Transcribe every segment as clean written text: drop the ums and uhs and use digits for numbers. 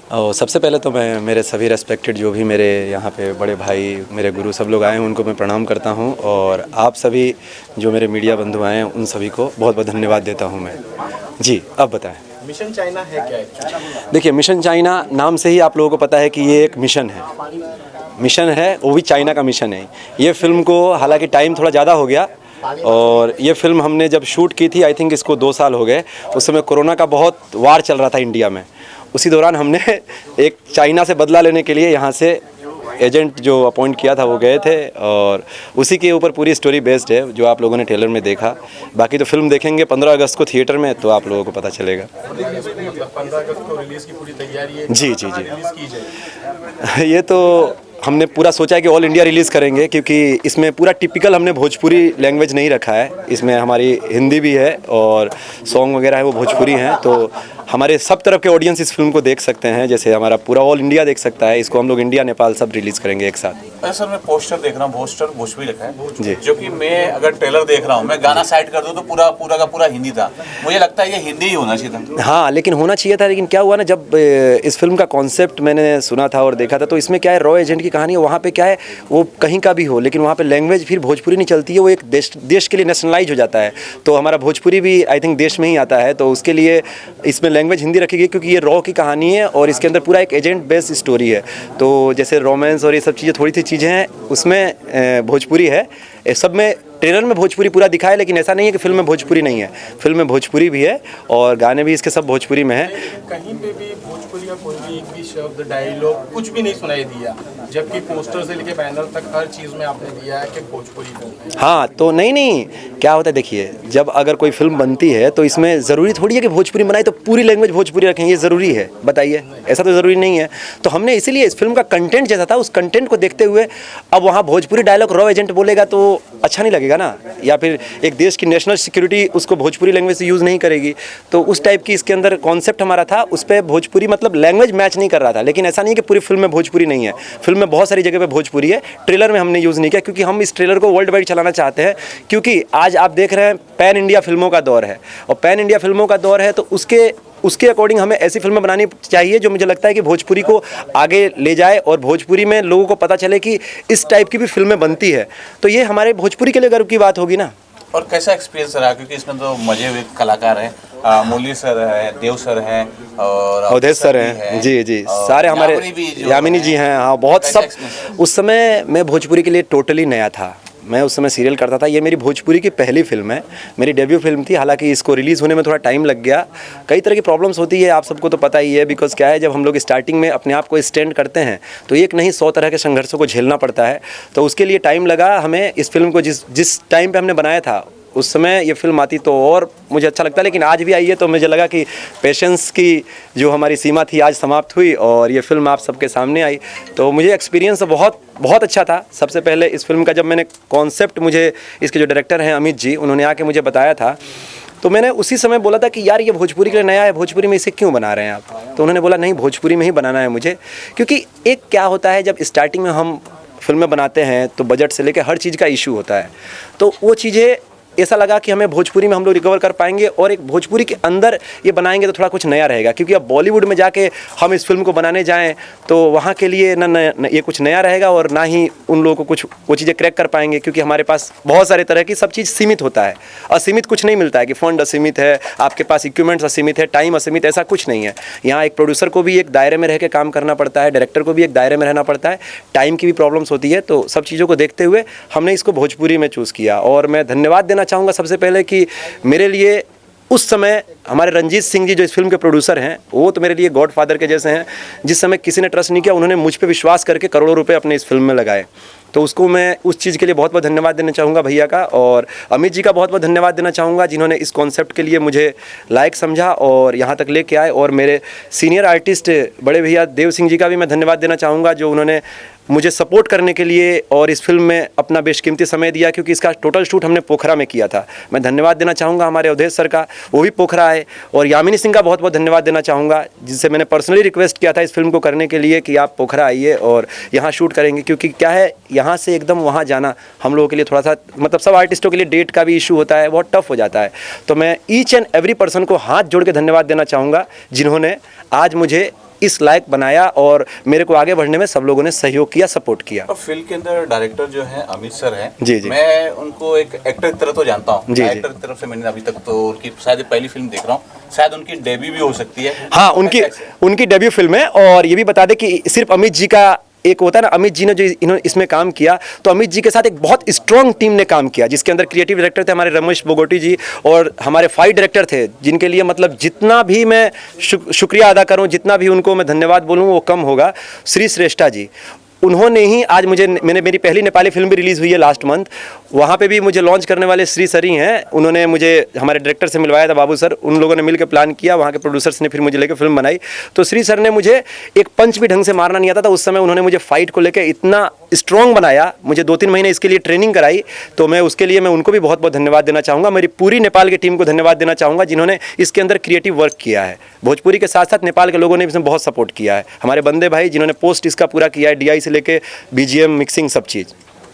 और सबसे पहले तो मैं मेरे सभी रेस्पेक्टेड जो भी मेरे यहाँ पे बड़े भाई मेरे गुरु सब लोग आए हैं उनको मैं प्रणाम करता हूँ, और आप सभी जो मेरे मीडिया बंधु आए हैं उन सभी को बहुत बहुत धन्यवाद देता हूँ मैं। जी, अब बताएं। मिशन चाइना है क्या? देखिए, मिशन चाइना नाम से ही आप लोगों को पता है कि ये एक मिशन है। मिशन है, वो भी चाइना का मिशन है। ये फ़िल्म को हालांकि टाइम थोड़ा ज़्यादा हो गया, और ये फ़िल्म हमने जब शूट की थी, आई थिंक इसको 2 साल हो गए। उस समय कोरोना का बहुत वार चल रहा था इंडिया में। उसी दौरान हमने एक चाइना से बदला लेने के लिए यहाँ से एजेंट जो अपॉइंट किया था वो गए थे, और उसी के ऊपर पूरी स्टोरी बेस्ड है जो आप लोगों ने ट्रेलर में देखा। बाकी तो फिल्म देखेंगे 15 अगस्त को थिएटर में, तो आप लोगों को पता चलेगा। 15 अगस्त को रिलीज की पूरी तैयारी है। जी जी जी, रिलीज की जाएगी। ये तो हमने पूरा सोचा है कि ऑल इंडिया रिलीज़ करेंगे, क्योंकि इसमें पूरा टिपिकल हमने भोजपुरी लैंग्वेज नहीं रखा है। इसमें हमारी हिंदी भी है और सॉन्ग वगैरह है वो भोजपुरी हैं, तो हमारे सब तरफ के ऑडियंस इस फिल्म को देख सकते हैं। जैसे हमारा पूरा ऑल इंडिया देख सकता है इसको। हम लोग इंडिया नेपाल सब रिलीज़ करेंगे एक साथ। सर मैं पोस्टर देख रहा हूँ, पोस्टर भोजपुरी रखा है जी, जो कि मैं अगर ट्रेलर देख रहा हूँ, मैं गाना साइड कर दूँ तो पूरा पूरा का पूरा हिंदी था। मुझे लगता है ये हिंदी ही होना चाहिए था। हाँ, लेकिन होना चाहिए था। लेकिन क्या हुआ ना, जब इस फिल्म का कॉन्सेप्ट मैंने सुना था और देखा था, तो इसमें क्या है, रॉ एजेंट की कहानी है। वहाँ पे क्या है, वो कहीं का भी हो, लेकिन वहाँ पे लैंग्वेज फिर भोजपुरी नहीं चलती है। वो एक देश के लिए नेशनलाइज हो जाता है। तो हमारा भोजपुरी भी आई थिंक देश में ही आता है, तो उसके लिए इसमें लैंग्वेज हिंदी रखी गई, क्योंकि ये रॉ की कहानी है और इसके अंदर पूरा एक एजेंट बेस्ड स्टोरी है। तो जैसे रोमांस और ये सब चीज़ें, थोड़ी सी चीज़ें हैं उसमें भोजपुरी है। सब में ट्रेलर में भोजपुरी पूरा दिखा है, लेकिन ऐसा नहीं है कि फिल्म में भोजपुरी नहीं है। फिल्म में भोजपुरी भी है और गाने भी इसके सब भोजपुरी में है। कहीं पे भी भोजपुरी का कोई भी एक भी शब्द, डायलॉग कुछ भी नहीं सुनाई दिया, जबकि पोस्टर से लेके बैनर तक हर चीज़ में आपने दिया है कि भोजपुरी फिल्म है। हाँ, तो नहीं क्या होता है, देखिए, जब अगर कोई फिल्म बनती है तो इसमें ज़रूरी थोड़ी है कि भोजपुरी बनाई तो पूरी लैंग्वेज भोजपुरी रखें। ये ज़रूरी है? बताइए, ऐसा तो ज़रूरी नहीं है। तो हमने इसीलिए इस फिल्म का कंटेंट जैसा था, उस कंटेंट को देखते हुए अब वहाँ भोजपुरी डायलॉग रॉ एजेंट बोलेगा तो अच्छा नहीं लगेगा ना, या फिर एक देश की नेशनल सिक्योरिटी उसको भोजपुरी लैंग्वेज से यूज़ नहीं करेगी। तो उस टाइप की इसके अंदर कॉन्सेप्ट हमारा था। उस पर भोजपुरी मतलब लैंग्वेज मैच नहीं कर रहा था। लेकिन ऐसा नहीं है कि पूरी फिल्म में भोजपुरी नहीं है। फिल्म में बहुत सारी जगह पे भोजपुरी है। ट्रेलर में हमने यूज़ नहीं किया, क्योंकि हम इस ट्रेलर को वर्ल्ड वाइड चलाना चाहते हैं। क्योंकि आज आप देख रहे हैं पैन इंडिया फिल्मों का दौर है, और पैन इंडिया फिल्मों का दौर है, तो उसके अकॉर्डिंग हमें ऐसी फिल्में बनानी चाहिए जो मुझे लगता है कि भोजपुरी को आगे ले जाए और भोजपुरी में लोगों को पता चले कि इस टाइप की भी फिल्में बनती है। तो ये हमारे भोजपुरी के लिए गर्व की बात होगी ना। और कैसा एक्सपीरियंस रहा, क्योंकि इसमें तो मजे हुए कलाकार हैं, मुरली सर है, देव सर हैं और अवधेश सर हैं। जी जी, सारे हमारे यामिनी जी हैं। हाँ, बहुत सब। उस समय मैं भोजपुरी के लिए टोटली नया था। मैं उस समय सीरियल करता था। ये मेरी भोजपुरी की पहली फिल्म है, मेरी डेब्यू फिल्म थी। हालांकि इसको रिलीज़ होने में थोड़ा टाइम लग गया। कई तरह की प्रॉब्लम्स होती है, आप सबको तो पता ही है। बिकॉज क्या है, जब हम लोग स्टार्टिंग में अपने आप को स्टैंड करते हैं तो एक नहीं 100 तरह के संघर्षों को झेलना पड़ता है। तो उसके लिए टाइम लगा हमें। इस फिल्म को जिस टाइम पर हमने बनाया था, उस समय ये फिल्म आती तो और मुझे अच्छा लगता, लेकिन आज भी आई है तो मुझे लगा कि पेशेंस की जो हमारी सीमा थी आज समाप्त हुई और ये फिल्म आप सबके सामने आई। तो मुझे एक्सपीरियंस बहुत बहुत अच्छा था। सबसे पहले इस फिल्म का जब मैंने कॉन्सेप्ट, मुझे इसके जो डायरेक्टर हैं अमित जी, उन्होंने आके मुझे बताया था, तो मैंने उसी समय बोला था कि यार ये भोजपुरी के लिए नया है, भोजपुरी में इसे क्यों बना रहे हैं आप? तो उन्होंने बोला नहीं, भोजपुरी में ही बनाना है मुझे। क्योंकि एक क्या होता है, जब स्टार्टिंग में हम फिल्में बनाते हैं तो बजट से लेकर हर चीज़ का इशू होता है। तो वो चीज़ें ऐसा लगा कि हमें भोजपुरी में हम लोग रिकवर कर पाएंगे, और एक भोजपुरी के अंदर ये बनाएंगे तो थोड़ा कुछ नया रहेगा। क्योंकि अब बॉलीवुड में जाके हम इस फिल्म को बनाने जाएं तो वहाँ के लिए ना ये कुछ नया रहेगा, और ना ही उन लोगों को कुछ वो चीज़ें क्रैक कर पाएंगे। क्योंकि हमारे पास बहुत सारे तरह की सब चीज़ सीमित होता है। असीमित कुछ नहीं मिलता है कि फंड असीमित है, आपके पास इक्विपमेंट्स असीमित है, टाइम असीमित, ऐसा कुछ नहीं है। यहाँ एक प्रोड्यूसर को भी एक दायरे में रह के काम करना पड़ता है, डायरेक्टर को भी एक दायरे में रहना पड़ता है, टाइम की भी प्रॉब्लम्स होती है। तो सब चीज़ों को देखते हुए हमने इसको भोजपुरी में चूज़ किया। और मैं धन्यवाद देना चाहूँगा सबसे पहले कि मेरे लिए उस समय हमारे रंजीत सिंह जी जो इस फिल्म के प्रोड्यूसर हैं, वो तो मेरे लिए गॉड फादर के जैसे हैं। जिस समय किसी ने ट्रस्ट नहीं किया, उन्होंने मुझ पे विश्वास करके करोड़ों रुपए अपने इस फिल्म में लगाए। तो उसको मैं उस चीज़ के लिए बहुत बहुत धन्यवाद देना चाहूँगा भैया का, और अमित जी का बहुत बहुत धन्यवाद देना चाहूँगा जिन्होंने इस कॉन्सेप्ट के लिए मुझे लायक समझा और यहाँ तक लेके आए। और मेरे सीनियर आर्टिस्ट बड़े भैया देव सिंह जी का भी मैं धन्यवाद देना चाहूँगा, जो उन्होंने मुझे सपोर्ट करने के लिए और इस फिल्म में अपना बेशकीमती समय दिया। क्योंकि इसका टोटल शूट हमने पोखरा में किया था। मैं धन्यवाद देना चाहूँगा हमारे अवधेश सर का, वो भी पोखरा आए। और यामिनी सिंह का बहुत बहुत धन्यवाद देना चाहूँगा, जिससे मैंने पर्सनली रिक्वेस्ट किया था इस फिल्म को करने के लिए कि आप पोखरा आइए और यहाँ शूट करेंगे। क्योंकि क्या है, यहाँ से एकदम वहाँ जाना हम लोगों के लिए थोड़ा सा, मतलब सब आर्टिस्टों के लिए डेट का भी इशू होता है, बहुत टफ हो जाता है। तो मैं ईच एंड एवरी पर्सन को हाथ जोड़ के धन्यवाद देना चाहूँगा जिन्होंने आज मुझे इस लायक बनाया और मेरे को आगे बढ़ने में सब लोगों ने सहयोग किया, सपोर्ट किया। और फिल्म के अंदर डायरेक्टर जो है अमित सर हैं, जी जी, मैं उनको एक एक्टर की तरह तो जानता हूँ, जी डायरेक्टर की तरफ से मैंने अभी तक तो उनकी शायद पहली फिल्म देख रहा हूँ, शायद उनकी डेब्यू भी हो सकती है। हाँ, उनकी डेब्यू फिल्म है। और ये भी बता दें कि सिर्फ अमित जी का एक होता है ना, अमित जी ने जो इन्होंने इसमें काम किया, तो अमित जी के साथ एक बहुत स्ट्रॉन्ग टीम ने काम किया, जिसके अंदर क्रिएटिव डायरेक्टर थे हमारे रमेश बोगोटी जी, और हमारे फाइट डायरेक्टर थे, जिनके लिए मतलब जितना भी मैं शुक्रिया अदा करूं, जितना भी उनको मैं धन्यवाद बोलूं वो कम होगा। श्री श्रेष्ठा जी, उन्होंने ही आज मेरी पहली नेपाली फिल्म भी रिलीज़ हुई है लास्ट मंथ, वहाँ पे भी मुझे लॉन्च करने वाले श्री सर ही हैं। उन्होंने मुझे हमारे डायरेक्टर से मिलवाया था, बाबू सर, उन लोगों ने मिलकर प्लान किया, वहाँ के प्रोड्यूसर्स ने फिर मुझे लेकर फिल्म बनाई। तो श्री सर ने मुझे एक पंच भी ढंग से मारना नहीं आता था उस समय, उन्होंने मुझे फाइट को लेकर इतना स्ट्रॉन्ग बनाया, मुझे 2-3 महीने इसके लिए ट्रेनिंग कराई। तो मैं उसके लिए उनको भी बहुत बहुत धन्यवाद देना चाहूँगा। मेरी पूरी नेपाल की टीम को धन्यवाद देना चाहूँगा, जिन्होंने इसके अंदर क्रिएटिव वर्क किया है। भोजपुरी के साथ साथ नेपाल के लोगों ने इसमें बहुत सपोर्ट किया है। हमारे बंदे भाई जिन्होंने पोस्ट इसका पूरा किया है, DI से लेके BGM मिक्सिंग सब चीज़।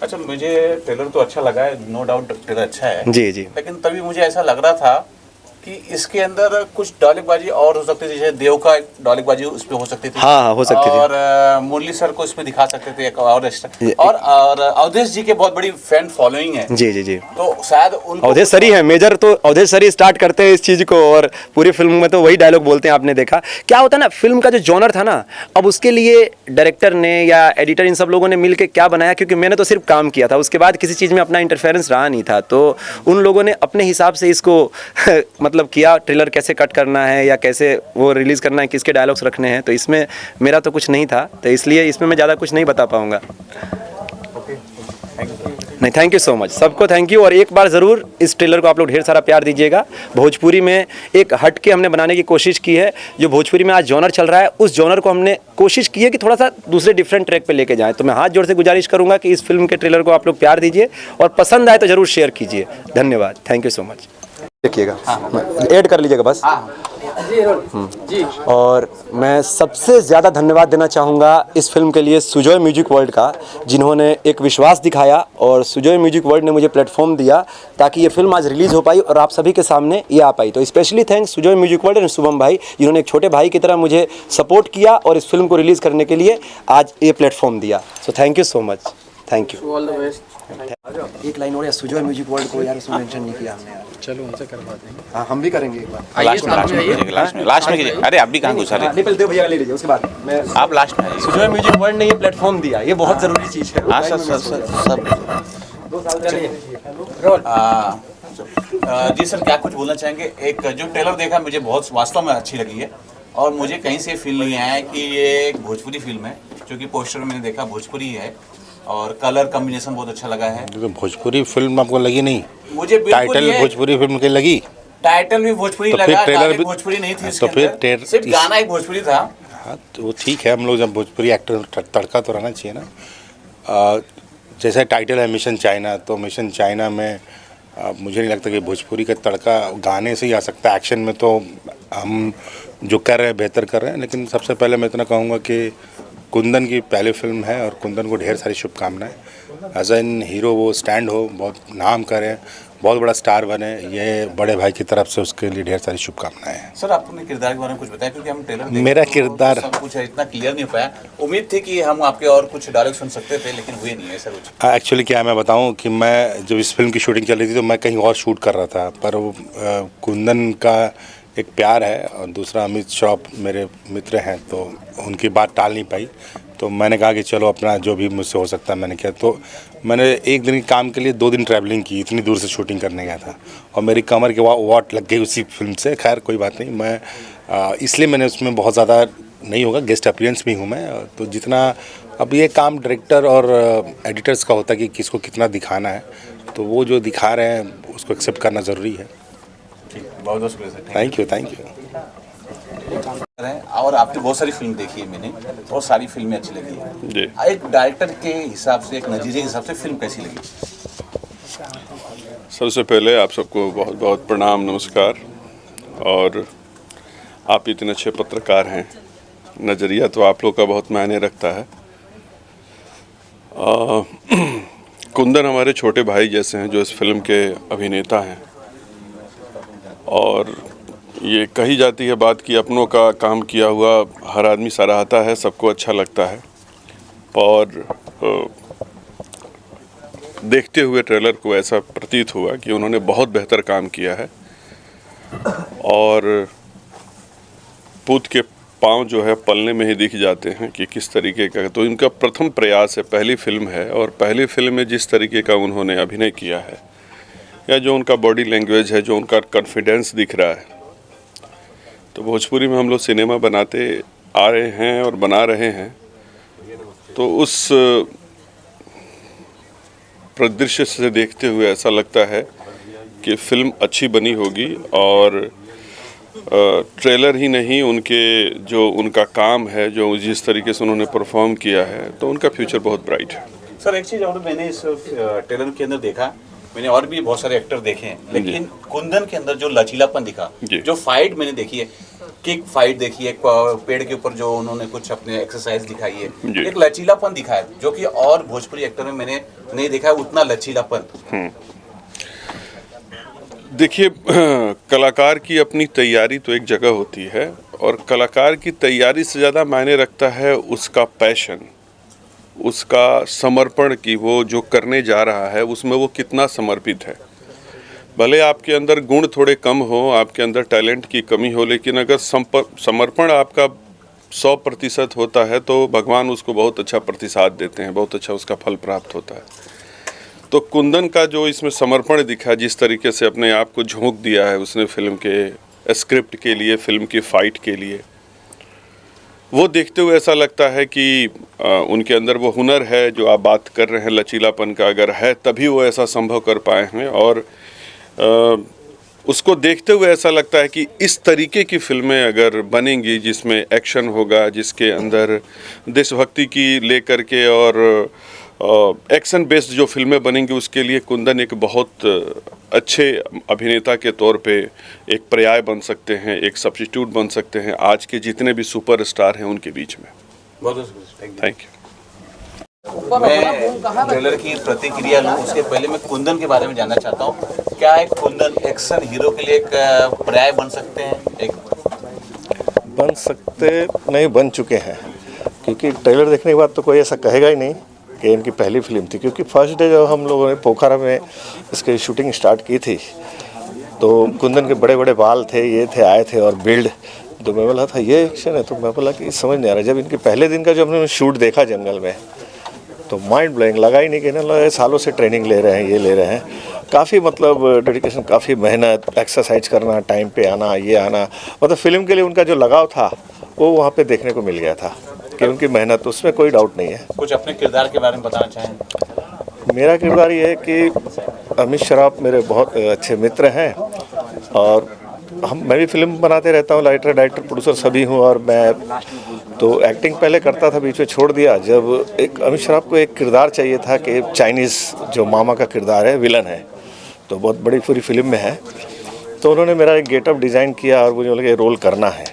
अच्छा, मुझे ट्रेलर तो अच्छा लगा है, नो डाउट ट्रेलर अच्छा है जी जी, लेकिन तभी मुझे ऐसा लग रहा था कि इसके अंदर कुछ डायलॉगबाजी और हो सकती थी, जैसे देव का डायलॉगबाजी उसमें हो सकती थी। हाँ, हो सकती थी। और मुरली सर को इसमें दिखा सकते थे एक और एक्स्ट्रा। और अवधेश जी के बहुत बड़ी फैन फॉलोइंग है। जी जी जी, तो शायद उनको अवधेश सर ही है मेजर, तो अवधेश सर ही स्टार्ट करते हैं इस चीज़ को, और पूरी फिल्म में तो वही डायलॉग बोलते हैं। आपने देखा क्या होता है ना, फिल्म का जो जॉनर था ना, अब उसके लिए डायरेक्टर ने या एडिटर इन सब लोगों ने मिलकर क्या बनाया, क्योंकि मैंने तो सिर्फ काम किया था, उसके बाद किसी चीज़ में अपना इंटरफेरेंस रहा नहीं था। तो उन लोगों ने अपने हिसाब से इसको मतलब किया, ट्रेलर कैसे कट करना है या कैसे वो रिलीज़ करना है, किसके डायलॉग्स रखने हैं। तो इसमें मेरा तो कुछ नहीं था, तो इसलिए इसमें मैं ज़्यादा कुछ नहीं बता पाऊँगा। नहीं, थैंक यू सो मच, सबको थैंक यू। और एक बार ज़रूर इस ट्रेलर को आप लोग ढेर सारा प्यार दीजिएगा। भोजपुरी में एक हट के हमने बनाने की कोशिश की है। जो भोजपुरी में आज जॉनर चल रहा है, उस जॉनर को हमने कोशिश की है कि थोड़ा सा दूसरे डिफरेंट ट्रैक पे लेके जाएं। तो मैं हाथ जोड़ से गुजारिश करूंगा कि इस फिल्म के ट्रेलर को आप लोग प्यार दीजिए और पसंद आए तो ज़रूर शेयर कीजिए। धन्यवाद, थैंक यू सो मच। देखिएगा, ऐड कर लीजिएगा बस। जी। और मैं सबसे ज़्यादा धन्यवाद देना चाहूँगा इस फिल्म के लिए सुजॉय म्यूजिक वर्ल्ड का, जिन्होंने एक विश्वास दिखाया और सुजॉय म्यूजिक वर्ल्ड ने मुझे प्लेटफॉर्म दिया ताकि ये फिल्म आज रिलीज़ हो पाई और आप सभी के सामने ये आ पाई। तो specially thanks Sujoy music world and Shubham भाई, जिन्होंने एक छोटे भाई की तरह मुझे सपोर्ट किया और इस फिल्म को रिलीज़ करने के लिए आज ये प्लेटफॉर्म दिया। So thank you so much, thank you. All the best. एक लाइन और, सुजॉय म्यूजिक वर्ल्ड को यार उसमें मेंशन नहीं किया हमने यार। चलो उनसे करवा देंगे। हाँ, हम भी करेंगे एक बार। लास्ट में कीजिए। अरे आप भी कहाँ कुछ रहे? नहीं, पहले देव भैया ले लीजिए, उसके बाद मैं। आप लास्ट में। सुजॉय म्यूजिक वर्ल्ड ने ये प्लेटफॉर्म दिया, ये बहुत ज़रूरी चीज़ है। हाँ सब 2 साल चलिए। जी सर, क्या कुछ बोलना चाहेंगे? एक जो ट्रेलर देखा मुझे बहुत वास्तव में अच्छी लगी है और मुझे कहीं से फील नहीं आया कि ये एक भोजपुरी फिल्म है, क्योंकि पोस्टर मैंने देखा भोजपुरी है और कलर कॉम्बिनेशन बहुत अच्छा लगा है। तो भोजपुरी फिल्म आपको लगी नहीं? मुझे टाइटल भोजपुरी फिल्म की लगी, टाइटल भी भोजपुरी तो लगा, ट्रेलर भी भोजपुरी नहीं थी, तो फिर सिर्फ गाना एक भोजपुरी था। हाँ, तो वो ठीक है, हम लोग जब भोजपुरी एक्टर तड़का तो रहना चाहिए ना। जैसे टाइटल है मिशन चाइना, तो मिशन चाइना में मुझे नहीं लगता कि भोजपुरी का तड़का गाने से ही आ सकता है। एक्शन में तो हम जो कर रहे हैं बेहतर कर रहे हैं, लेकिन सबसे पहले मैं इतना कहूँगा कि कुंदन की पहली फिल्म है और कुंदन को ढेर सारी शुभकामनाएं। एज एन हीरो वो स्टैंड हो, बहुत नाम करें, बहुत बड़ा स्टार बने, ये बड़े भाई की तरफ से उसके लिए ढेर सारी शुभकामनाएं हैं। सर, आपने किरदार के बारे में कुछ बताया, क्योंकि हम ट्रेलर मेरा किरदार सब कुछ इतना क्लियर नहीं हो पाया। उम्मीद थी कि हम आपके और कुछ डायलॉग सुन सकते थे, लेकिन हुए नहीं है सर कुछ। एक्चुअली क्या मैं बताऊं कि मैं जब इस फिल्म की शूटिंग चल रही थी तो मैं कहीं और शूट कर रहा था, पर वो कुंदन का एक प्यार है और दूसरा अमित श्रॉफ मेरे मित्र हैं, तो उनकी बात टाल नहीं पाई। तो मैंने कहा कि चलो अपना जो भी मुझसे हो सकता है मैंने किया। तो मैंने एक दिन के काम के लिए 2 दिन ट्रैवलिंग की, इतनी दूर से शूटिंग करने गया था और मेरी कमर के वाट लग गई उसी फिल्म से। खैर कोई बात नहीं, मैं इसलिए मैंने उसमें बहुत ज़्यादा नहीं होगा, गेस्ट अपीयरेंस भी हूँ मैं। तो जितना अब ये काम डायरेक्टर और एडिटर्स का होता है कि किसको कितना दिखाना है, तो वो जो दिखा रहे हैं उसको एक्सेप्ट करना ज़रूरी है। बहुत बहुत शुक्रिया। Thank you. और आपने बहुत सारी फिल्म देखी है, मैंने बहुत सारी फिल्में अच्छी लगी है जी। एक डायरेक्टर के हिसाब से, एक नज़रिए के हिसाब से फिल्म कैसी लगी? सबसे पहले आप सबको बहुत बहुत प्रणाम, नमस्कार। और आप इतने अच्छे पत्रकार हैं, नज़रिया तो आप लोग का बहुत मायने रखता है। कुंदन हमारे छोटे भाई जैसे हैं जो इस फिल्म के अभिनेता हैं और ये कही जाती है बात कि अपनों का काम किया हुआ हर आदमी सराहता है, सबको अच्छा लगता है। और देखते हुए ट्रेलर को ऐसा प्रतीत हुआ कि उन्होंने बहुत बेहतर काम किया है और पूत के पाँव जो है पलने में ही दिख जाते हैं कि किस तरीके का। तो इनका प्रथम प्रयास है, पहली फिल्म है और पहली फिल्म में जिस तरीके का उन्होंने अभिनय किया है या जो उनका बॉडी लैंग्वेज है, जो उनका कॉन्फिडेंस दिख रहा है, तो भोजपुरी में हम लोग सिनेमा बनाते आ रहे हैं और बना रहे हैं, तो उस परिदृश्य से देखते हुए ऐसा लगता है कि फिल्म अच्छी बनी होगी। और ट्रेलर ही नहीं, उनका काम है, जो जिस तरीके से उन्होंने परफॉर्म किया है, तो उनका फ्यूचर बहुत ब्राइट है। सर एक चीज़ और मैंने इस ट्रेलर के अंदर देखा, मैंने और भी बहुत सारे एक्टर देखे हैं, लेकिन कुंदन के अंदर जो लचीलापन दिखा, जो फाइट मैंने देखी है, किक फाइट देखी है, पेड़ के ऊपर जो उन्होंने कुछ अपने एक्सरसाइज दिखाई है, एक लचीलापन दिखा है जो कि और भोजपुरी एक्टर में मैंने नहीं देखा है उतना लचीलापन। देखिए, कलाकार की अपनी तैयारी तो एक जगह होती है और कलाकार की तैयारी से ज़्यादा मायने रखता है उसका पैशन, उसका समर्पण, कि वो जो करने जा रहा है उसमें वो कितना समर्पित है। भले आपके अंदर गुण थोड़े कम हो, आपके अंदर टैलेंट की कमी हो, लेकिन अगर समर्पण आपका 100% होता है तो भगवान उसको बहुत अच्छा प्रतिसाद देते हैं, बहुत अच्छा उसका फल प्राप्त होता है। तो कुंदन का जो इसमें समर्पण दिखा, जिस तरीके से अपने आप को झोंक दिया है उसने फिल्म के स्क्रिप्ट के लिए, फिल्म की फाइट के लिए, वो देखते हुए ऐसा लगता है कि उनके अंदर वो हुनर है जो आप बात कर रहे हैं, लचीलापन का अगर है तभी वो ऐसा संभव कर पाए हैं। और उसको देखते हुए ऐसा लगता है कि इस तरीके की फिल्में अगर बनेंगी जिसमें एक्शन होगा, जिसके अंदर देशभक्ति की लेकर के और एक्शन बेस्ड जो फिल्में बनेंगी, उसके लिए कुंदन एक बहुत अच्छे अभिनेता के तौर पे एक पर्याय बन सकते हैं, एक सब्स्टिट्यूट बन सकते हैं आज के जितने भी सुपरस्टार हैं उनके बीच में। Thank you. मैं ट्रेलर की प्रतिक्रिया लूँ उसके पहले मैं कुंदन के बारे में जानना चाहता हूँ। क्या एक कुंदन एक्शन हीरो के लिए एक पर्याय बन सकते हैं? बन सकते नहीं, बन चुके हैं, क्योंकि ट्रेलर देखने के बाद तो कोई ऐसा कहेगा ही नहीं कि इनकी पहली फिल्म थी। क्योंकि फर्स्ट डे जब हम लोगों ने पोखरा में इसकी शूटिंग स्टार्ट की थी तो कुंदन के बड़े बड़े बाल थे, ये थे, आए थे और बिल्ड, तो मैं बोला था ये एक्शन है, तो मैं बोला कि समझ नहीं आ रहा। जब इनके पहले दिन का जब हमने शूट देखा जंगल में तो माइंड ब्लोइंग लगा ही नहीं कि ना सालों से ट्रेनिंग ले रहे हैं, ये ले रहे हैं, काफ़ी मतलब डेडिकेशन, काफ़ी मेहनत, एक्सरसाइज करना, टाइम पे आना, ये आना, मतलब फिल्म के लिए उनका जो लगाव था वो वहाँ पे देखने को मिल गया था कि उनकी मेहनत, उसमें कोई डाउट नहीं है। कुछ अपने किरदार के बारे में बताना चाहें? मेरा किरदार ये है कि अमित शराफ मेरे बहुत अच्छे मित्र हैं और मैं भी फिल्म बनाते रहता हूँ, राइटर, डायरेक्टर, प्रोड्यूसर सभी हूँ। और मैं तो एक्टिंग पहले करता था, बीच में छोड़ दिया। जब एक अमित शराफ को एक किरदार चाहिए था कि चाइनीज़ जो मामा का किरदार है, विलन है, तो बहुत बड़ी पूरी फिल्म में है, तो उन्होंने मेरा एक गेटअप डिज़ाइन किया और मुझे बोला कि रोल करना है।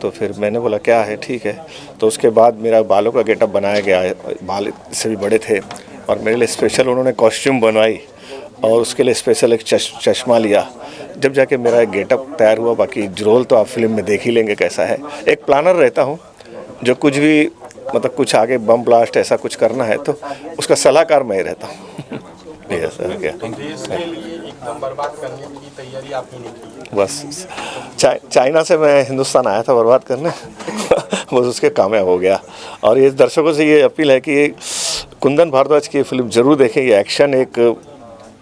तो फिर मैंने बोला क्या है, ठीक है। तो उसके बाद मेरा बालों का गेटअप बनाया गया, बाल इससे भी बड़े थे और मेरे लिए स्पेशल उन्होंने कॉस्ट्यूम बनवाई और उसके लिए स्पेशल एक चश्मा लिया, जब जाके मेरा एक गेटअप तैयार हुआ। बाकी रोल तो आप फिल्म में देख ही लेंगे कैसा है। एक प्लानर रहता हूँ, जो कुछ भी मतलब कुछ आगे बम ब्लास्ट ऐसा कुछ करना है तो उसका सलाहकार मैं ही रहता हूँ। देश के लिए एकदम बर्बाद करने की तैयारी आपने नहीं की? बस चाइना से मैं हिंदुस्तान आया था बर्बाद करने बस उसके कामयाब हो गया। और ये दर्शकों से ये अपील है कि कुंदन भारद्वाज की फिल्म ज़रूर देखें। ये एक्शन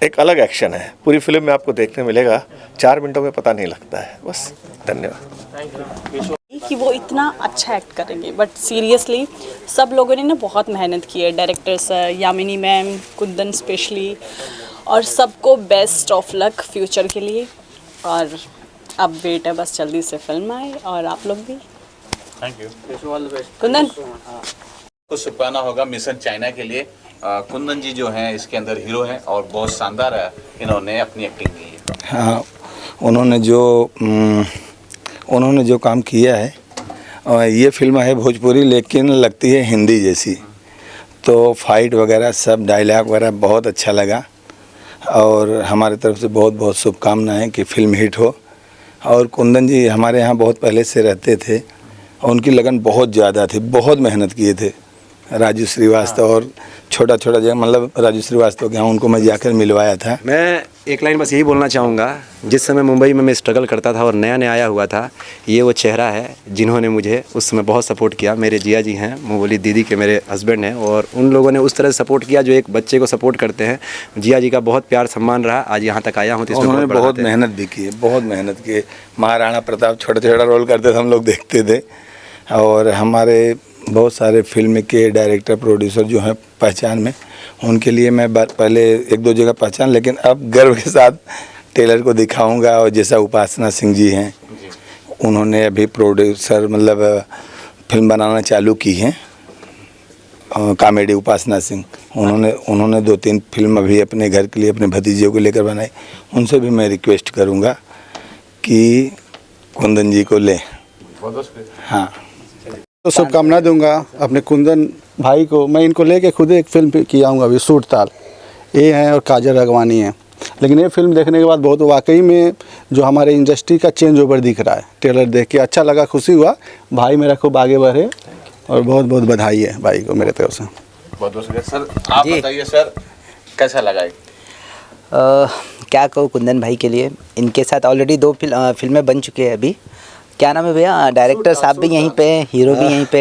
एक अलग एक्शन है, पूरी फिल्म में आपको देखने मिलेगा, 4 मिनटों में पता नहीं लगता है। बस धन्यवाद। कि वो इतना अच्छा एक्ट करेंगे, बट सीरियसली सब लोगों ने ना बहुत मेहनत की है, directors Yamini ma'am, Kundan specially, और सबको बेस्ट ऑफ लक फ्यूचर के लिए। और अब वेट है बस जल्दी से फिल्म आए और आप लोग भी। Thank you Kundan. कुछ शुभकामना होगा मिशन चाइना के लिए। कुंदन जी जो हैं इसके अंदर हीरो हैं और बहुत शानदार है, इन्होंने अपनी एक्टिंग की है। हाँ, उन्होंने जो काम किया है, और ये फिल्म है भोजपुरी लेकिन लगती है हिंदी जैसी, तो फाइट वगैरह सब डायलॉग वगैरह बहुत अच्छा लगा और हमारी तरफ से बहुत बहुत शुभकामनाएं कि फिल्म हिट हो और कुंदन जी हमारे यहाँ बहुत पहले से रहते थे और उनकी लगन बहुत ज़्यादा थी, बहुत मेहनत किए थे। राजू श्रीवास्तव और छोटा छोटा जगह मतलब राजू श्रीवास्तव के यहाँ उनको मैं जाकर मिलवाया था। मैं एक लाइन बस यही बोलना चाहूँगा, जिस समय मुंबई में मैं स्ट्रगल करता था और नया नया आया हुआ था, ये वो चेहरा है जिन्होंने मुझे उस समय बहुत सपोर्ट किया। मेरे जिया जी हैं, मुंबई दीदी के मेरे हस्बैंड हैं, और उन लोगों ने उस तरह से सपोर्ट किया जो एक बच्चे को सपोर्ट करते हैं। जिया जी का बहुत प्यार सम्मान रहा, आज यहाँ तक आया हूँ। तो उन्होंने बहुत मेहनत भी की है, बहुत मेहनत की। महाराणा प्रताप छोटा छोटा रोल करते थे, हम लोग देखते थे। और हमारे बहुत सारे फिल्म के डायरेक्टर प्रोड्यूसर जो हैं पहचान में, उनके लिए मैं पहले एक दो जगह पहचान, लेकिन अब गर्व के साथ टेलर को दिखाऊंगा। और जैसा उपासना सिंह जी हैं, उन्होंने अभी प्रोड्यूसर मतलब फिल्म बनाना चालू की है, कॉमेडी उपासना सिंह। उन्होंने 2-3 फिल्म अभी अपने घर के लिए अपने भतीजे को लेकर बनाई। उनसे भी मैं रिक्वेस्ट करूंगा कि कुंदन जी को लें। हाँ, तो शुभकामना दूंगा अपने कुंदन भाई को। मैं इनको लेके खुद एक फिल्म किया हूँ अभी, सूट ताल, ये हैं और काजल राघवानी हैं। लेकिन ये फिल्म देखने के बाद बहुत वाकई में जो हमारे इंडस्ट्री का चेंज ओवर दिख रहा है। ट्रेलर देख के अच्छा लगा, खुशी हुआ। भाई मेरा खूब आगे बढ़े और बहुत बहुत बधाई है भाई को मेरे तरफ से। बहुत बहुत शुक्रिया सर। आप बताइए सर, कैसा लगा? क्या कहूँ कुंदन भाई के लिए, इनके साथ ऑलरेडी 2 फिल्में बन चुके हैं अभी। क्या नाम है भैया? डायरेक्टर साहब भी यहीं पे, हीरो भी यहीं पे,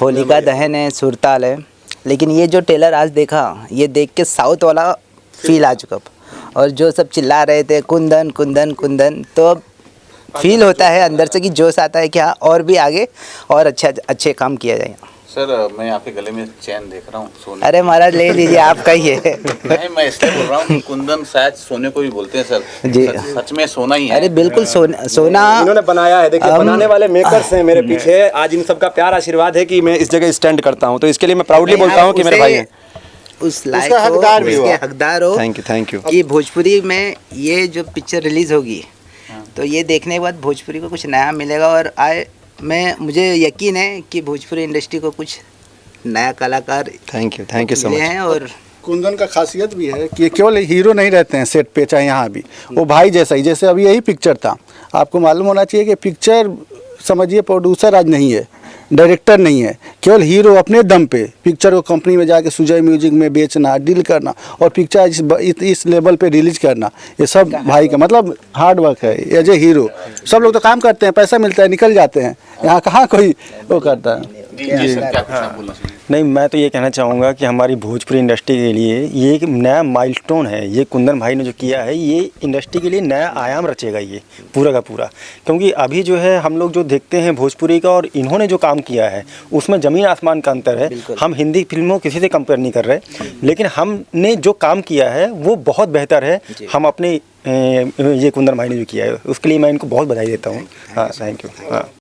होलिका दहन है, सुरताल है। लेकिन ये जो ट्रेलर आज देखा, ये देख के साउथ वाला फील आ चुका। और जो सब चिल्ला रहे थे कुंदन कुंदन कुंदन, तो अब फील होता है अंदर से कि जोश आता है कि हाँ और भी आगे और अच्छे काम किया जाए। सर मैं आपके गले में चैन देख रहा हूँ सोने। अरे महाराज ले लीजिए, आपका ही है। नहीं, मैं इसलिए बोल रहा हूँ कि कुंदन शायद सोने को भी बोलते हैं सर। जी, सच में सोना ही है। अरे बिल्कुल सोना इन्होंने बनाया है। देखिए, बनाने वाले मेकर्स हैं मेरे पीछे। आज इन सबका प्यार आशीर्वाद है कि मैं इस जगह स्टैंड करता हूँ, तो इसके लिए मैं प्राउडली बोलता हूँ कि मेरे भाई हैं। उस लायक हकदार भी हकदार हो। Thank you. कि भोजपुरी में ये जो पिक्चर रिलीज होगी, तो ये देखने के बाद भोजपुरी को कुछ नया मिलेगा। और मुझे यकीन है कि भोजपुरी इंडस्ट्री को कुछ नया कलाकार थैंक यू सो मच हैं। और कुंदन का खासियत भी है कि केवल हीरो नहीं रहते हैं सेट पे, चाहे यहाँ भी वो भाई जैसा ही। जैसे अभी यही पिक्चर था, आपको मालूम होना चाहिए कि पिक्चर समझिए प्रोड्यूसर आज नहीं है, डायरेक्टर नहीं है, केवल हीरो अपने दम पे पिक्चर को कंपनी में जाके सुजय म्यूजिक में बेचना, डील करना और पिक्चर इस लेवल पे रिलीज करना, ये सब भाई का मतलब हार्ड वर्क है। एज ए हीरो सब लोग तो काम करते हैं, पैसा मिलता है, निकल जाते हैं। यहाँ कहाँ कोई वो करता है। नहीं, मैं तो ये कहना चाहूँगा कि हमारी भोजपुरी इंडस्ट्री के लिए ये एक नया माइलस्टोन है। ये कुंदन भाई ने जो किया है, ये इंडस्ट्री के लिए नया आयाम रचेगा ये पूरा का पूरा। क्योंकि अभी जो है हम लोग जो देखते हैं भोजपुरी का और इन्होंने जो काम किया है, उसमें ज़मीन आसमान का अंतर है। हम हिंदी फिल्मों किसी से कंपेयर नहीं कर रहे, लेकिन हमने जो काम किया है वो बहुत बेहतर है। हम अपने ये कुंदन भाई ने जो किया है उसके लिए मैं इनको बहुत बधाई देता हूँ। हाँ, थैंक यू। हाँ।